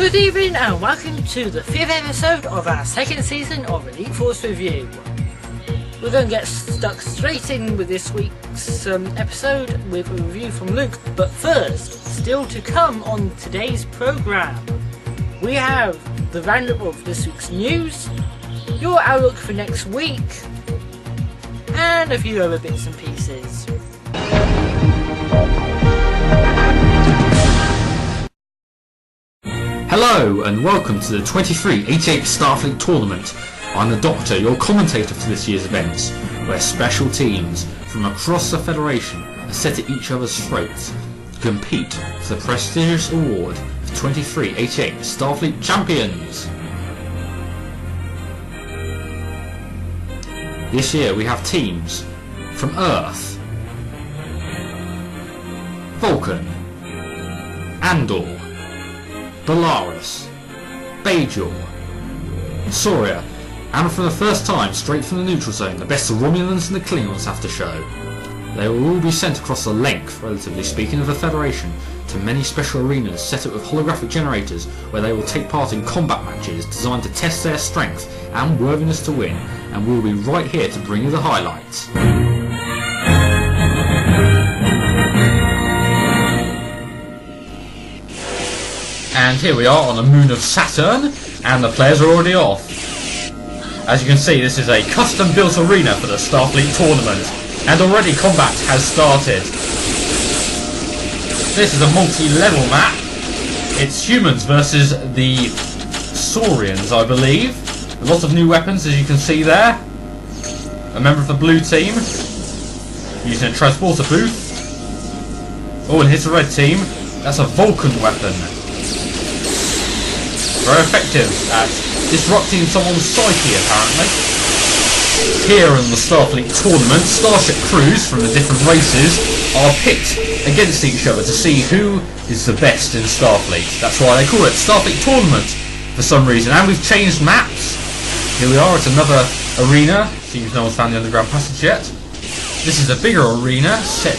Good evening and welcome to the 5th episode of our second season of Elite Force Review. We're going to get stuck straight in with this week's episode with a review from Luke, but first, still to come on today's programme, we have the roundup of this week's news, your outlook for next week, and a few other bits and pieces. Hello and welcome to the 2388 Starfleet Tournament. I'm the Doctor, your commentator for this year's events, where special teams from across the Federation are set at each other's throats to compete for the prestigious award of 2388 Starfleet Champions. This year we have teams from Earth, Vulcan, Andor, Belarus, Bajor, Soria, and for the first time straight from the neutral zone, the best the Romulans and the Klingons have to show. They will all be sent across the length, relatively speaking, of the Federation to many special arenas set up with holographic generators where they will take part in combat matches designed to test their strength and worthiness to win, and we'll be right here to bring you the highlights. And here we are on the moon of Saturn, and the players are already off. As you can see, this is a custom-built arena for the Starfleet tournament, and already combat has started. This is a multi-level map. It's humans versus the Saurians, I believe. A lot of new weapons, as you can see there. A member of the blue team using a transporter booth. Oh, and here's the red team. That's a Vulcan weapon. Very effective at disrupting someone's psyche, apparently. Here in the Starfleet tournament, starship crews from the different races are picked against each other to see who is the best in Starfleet. That's why they call it Starfleet Tournament for some reason. And we've changed maps. Here we are at another arena. Seems no one's found the underground passage yet. This is a bigger arena set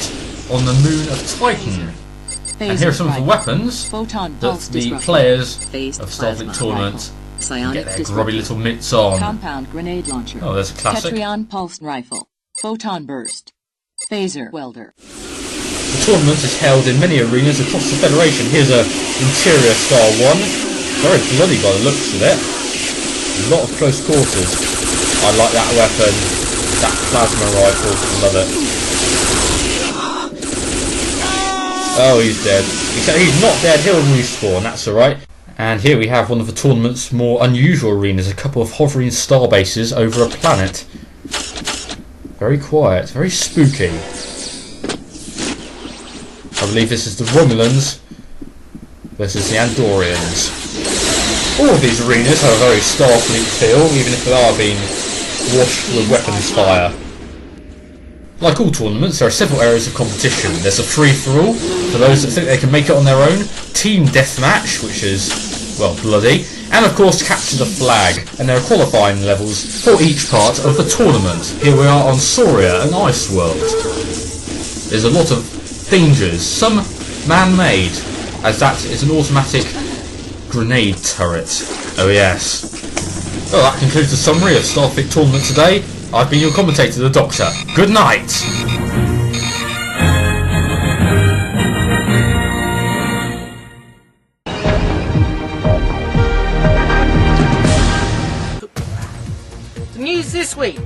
on the moon of Titan. And here are some of the weapons that the players of Starfleet Tournament can get their grubby little mitts on. Compound grenade launcher. Oh, there's a classic. Tetrion pulse rifle. Photon burst. Phaser welder. The tournament is held in many arenas across the Federation. Here's a interior Star 1. Very bloody by the looks of it. A lot of close quarters. I like that weapon. That plasma rifle. Love it. Oh, he's dead. Except he's not dead, he'll respawn, that's alright. And here we have one of the tournament's more unusual arenas, a couple of hovering star bases over a planet. Very quiet, very spooky. I believe this is the Romulans versus the Andorians. All of these arenas have a very Starfleet feel, even if they are being washed with weapons fire. Like all tournaments, there are several areas of competition. There's a free-for-all, for those that think they can make it on their own, team deathmatch, which is, well, bloody, and of course capture the flag, and there are qualifying levels for each part of the tournament. Here we are on Soria, an ice world. There's a lot of dangers, some man-made, as that is an automatic grenade turret. Oh yes. Well, that concludes the summary of Starfleet Tournament today. I've been your commentator, the Doctor. Good night! The news this week.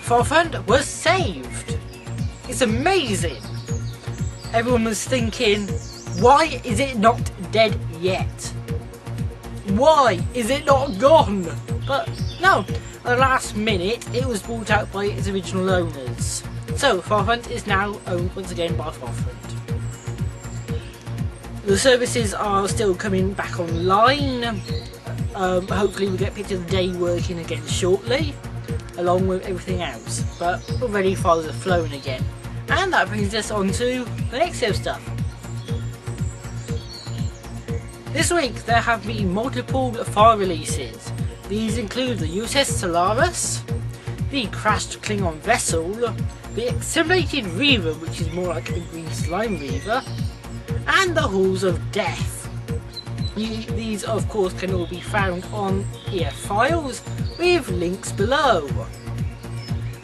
Forefront was saved. It's amazing. Everyone was thinking, why is it not dead yet? Why is it not gone? But no. At the last minute, it was bought out by its original owners. So, Forefront is now owned once again by Forefront. The services are still coming back online. Hopefully we'll get Picture of the Day working again shortly, along with everything else. But already files are flowing again. And that brings us on to the next set of stuff. This week there have been multiple file releases. These include the USS Solaris, the crashed Klingon vessel, the Assimilated Reaver, which is more like a green slime reaver, and the Halls of Death. These of course can all be found on EF files with links below.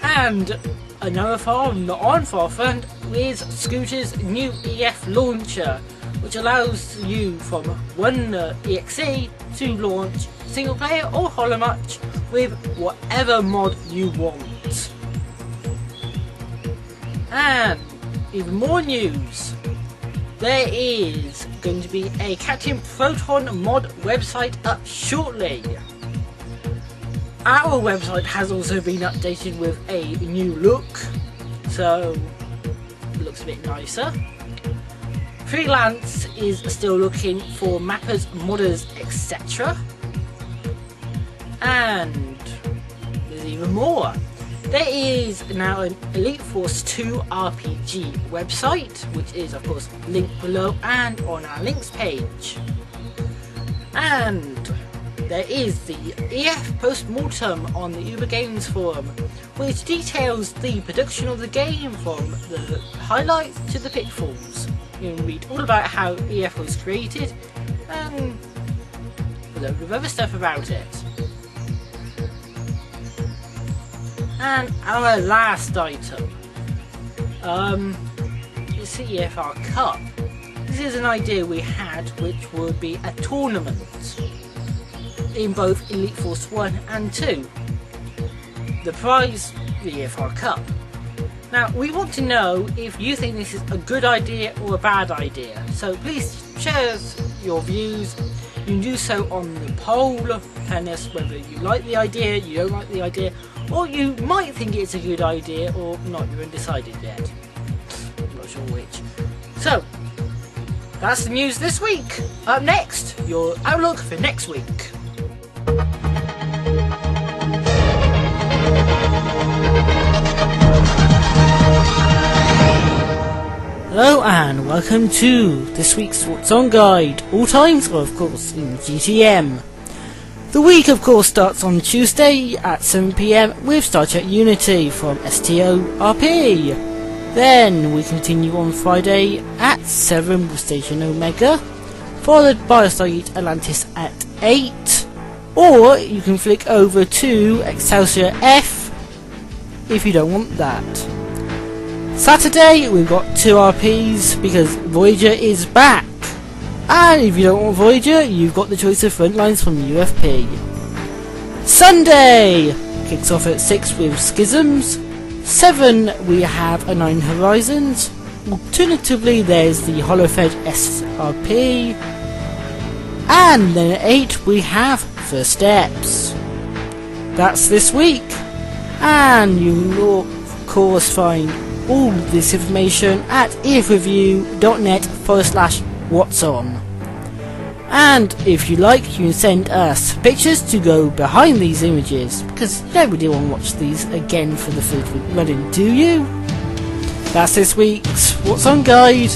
And another file not on Forefront is Scooter's new EF launcher, which allows you from one exe to launch single player or HoloMatch with whatever mod you want. And even more news, there is going to be a Captain Proton mod website up shortly. Our website has also been updated with a new look, so it looks a bit nicer. Freelance is still looking for mappers, modders, etc. And there's even more. There is now an Elite Force 2 RPG website, which is of course linked below and on our links page. And there is the EF Postmortem on the Uber Games forum, which details the production of the game from the highlights to the pitfalls. You can read all about how EF was created and a load of other stuff about it. And our last item, it's the EFR Cup. This is an idea we had, which would be a tournament in both Elite Force 1 and 2. The prize, the EFR Cup. Now, we want to know if you think this is a good idea or a bad idea, so please share your views. You can do so on the poll, telling us whether you like the idea, you don't like the idea, or you might think it's a good idea or not, you're undecided yet. I'm not sure which. So, that's the news this week. Up next, your outlook for next week. Hello and welcome to this week's What's On Guide, all times, or of course in GTM. The week of course starts on Tuesday at 7 PM with Star Trek Unity from STO-RP. Then we continue on Friday at 7 with Station Omega, followed by Stargate Atlantis at 8, or you can flick over to Excelsior F if you don't want that. Saturday we've got 2 RPs because Voyager is back, and if you don't want Voyager you've got the choice of Frontlines from UFP. Sunday kicks off at 6 with Schisms. 7 we have A Nine Horizons. Alternatively there's the Holofed SRP, and then at 8 we have First Steps. That's this week, and you will of course find all this information at efreview.net/whatson. And if you like, you can send us pictures to go behind these images, because nobody will watch these again for the footage we're running, do you? That's this week's What's On Guide.